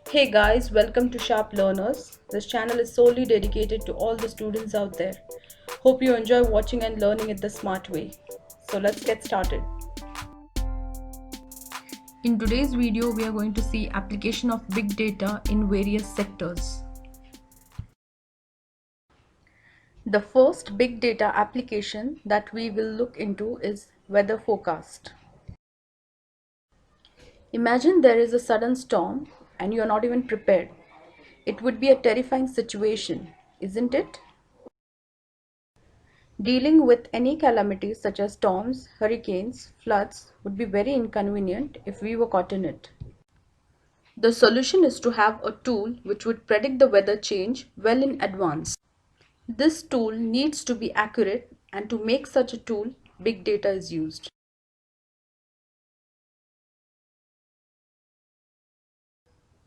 Hey guys, welcome to Sharp Learners. This channel is solely dedicated to all the students out there. Hope you enjoy watching and learning it the smart way. So let's get started. In today's video, we are going to see application of big data in various sectors. The first big data application that we will look into is weather forecast. Imagine there is a sudden storm and you are not even prepared. It would be a terrifying situation, isn't it? Dealing with any calamities such as storms, hurricanes, floods would be very inconvenient if we were caught in it. The solution is to have a tool which would predict the weather change well in advance. This tool needs to be accurate, and to make such a tool, big data is used.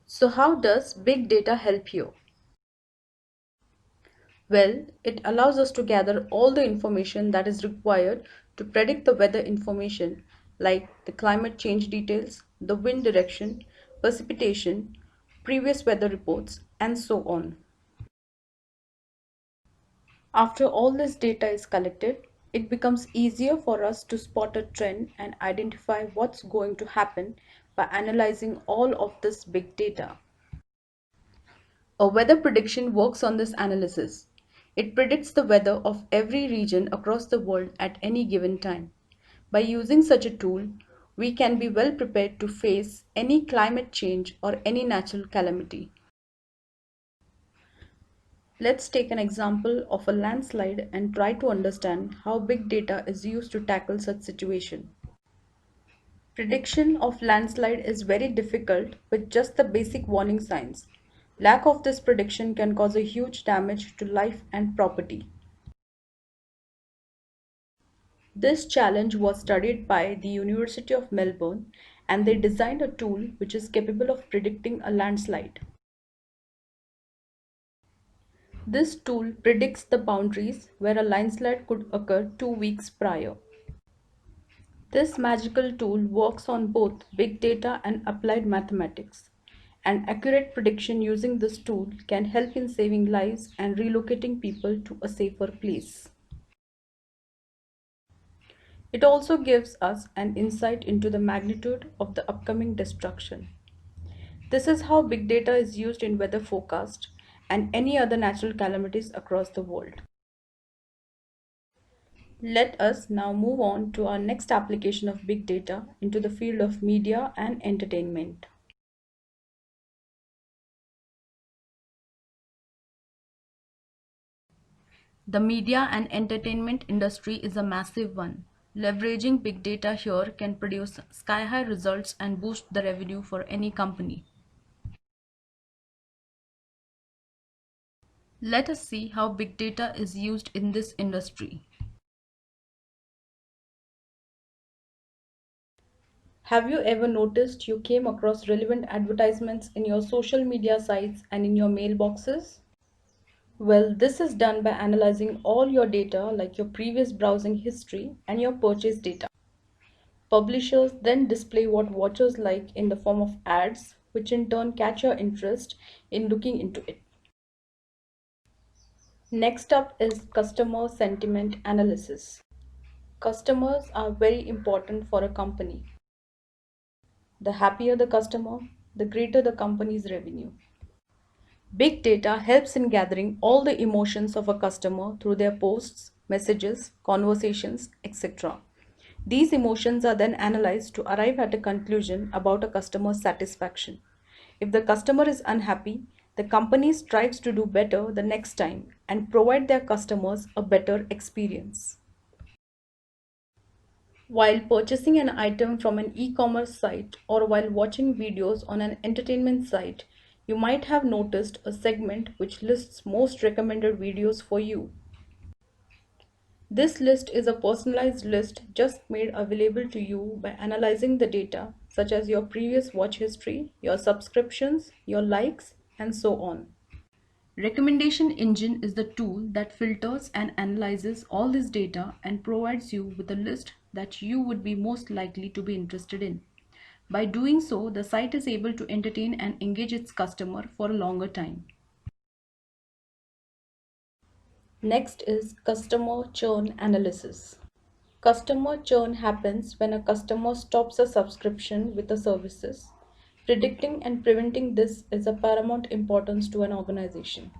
So how does big data help you? Well, it allows us to gather all the information that is required to predict the weather information, like the climate change details, the wind direction, precipitation, previous weather reports, and so on. After all this data is collected, it becomes easier for us to spot a trend and identify what's going to happen by analyzing all of this big data. A weather prediction works on this analysis. It predicts the weather of every region across the world at any given time. By using such a tool, we can be well prepared to face any climate change or any natural calamity. Let's take an example of a landslide and try to understand how big data is used to tackle such situation. Prediction of landslide is very difficult with just the basic warning signs. Lack of this prediction can cause a huge damage to life and property. This challenge was studied by the University of Melbourne, and they designed a tool which is capable of predicting a landslide. This tool predicts the boundaries where a landslide could occur 2 weeks prior. This magical tool works on both big data and applied mathematics. An accurate prediction using this tool can help in saving lives and relocating people to a safer place. It also gives us an insight into the magnitude of the upcoming destruction. This is how big data is used in weather forecast and any other natural calamities across the world. Let us now move on to our next application of big data into the field of media and entertainment. The media and entertainment industry is a massive one. Leveraging big data here can produce sky-high results and boost the revenue for any company. Let us see how big data is used in this industry. Have you ever noticed you came across relevant advertisements in your social media sites and in your mailboxes? Well, this is done by analyzing all your data like your previous browsing history and your purchase data. Publishers then display what watchers like in the form of ads, which in turn catch your interest in looking into it. Next up is customer sentiment analysis. Customers are very important for a company. The happier the customer, the greater the company's revenue. Big data helps in gathering all the emotions of a customer through their posts, messages, conversations, etc. These emotions are then analyzed to arrive at a conclusion about a customer's satisfaction. If the customer is unhappy, the company strives to do better the next time and provide their customers a better experience. While purchasing an item from an e-commerce site or while watching videos on an entertainment site, you might have noticed a segment which lists most recommended videos for you. This list is a personalized list just made available to you by analyzing the data such as your previous watch history, your subscriptions, your likes, and so on. Recommendation engine is the tool that filters and analyzes all this data and provides you with a list that you would be most likely to be interested in. By doing so, the site is able to entertain and engage its customer for a longer time. Next is customer churn analysis. Customer churn happens when a customer stops a subscription with the services. Predicting and preventing this is of paramount importance to an organization.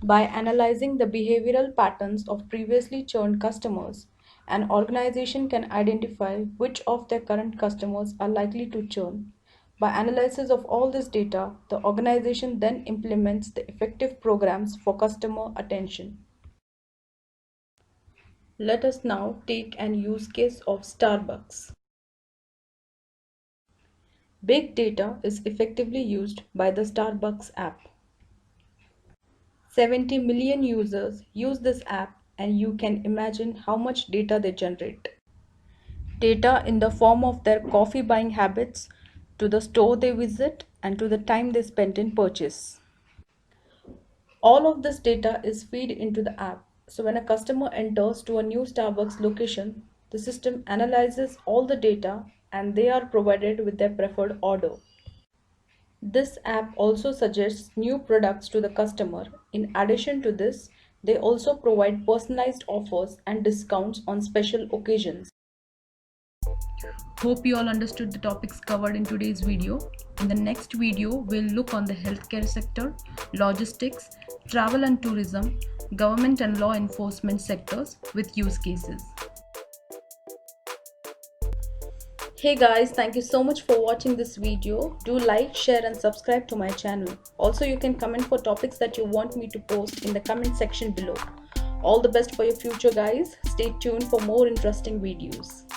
By analyzing the behavioral patterns of previously churned customers, an organization can identify which of their current customers are likely to churn. By analysis of all this data, the organization then implements the effective programs for customer attention. Let us now take an use case of Starbucks. Big data is effectively used by the Starbucks app. 70 million users use this app, and you can imagine how much data they generate. Data in the form of their coffee buying habits, to the store they visit, and to the time they spent in purchase. All of this data is fed into the app. So when a customer enters to a new Starbucks location, the system analyzes all the data and they are provided with their preferred order. This app also suggests new products to the customer. In addition to this, they also provide personalized offers and discounts on special occasions. Hope you all understood the topics covered in today's video. In the next video, we'll look on the healthcare sector, logistics, travel and tourism, government and law enforcement sectors with use cases. Hey guys, thank you so much for watching this video. Do like, share and subscribe to my channel. Also, you can comment for topics that you want me to post in the comment section below. All the best for your future guys. Stay tuned for more interesting videos.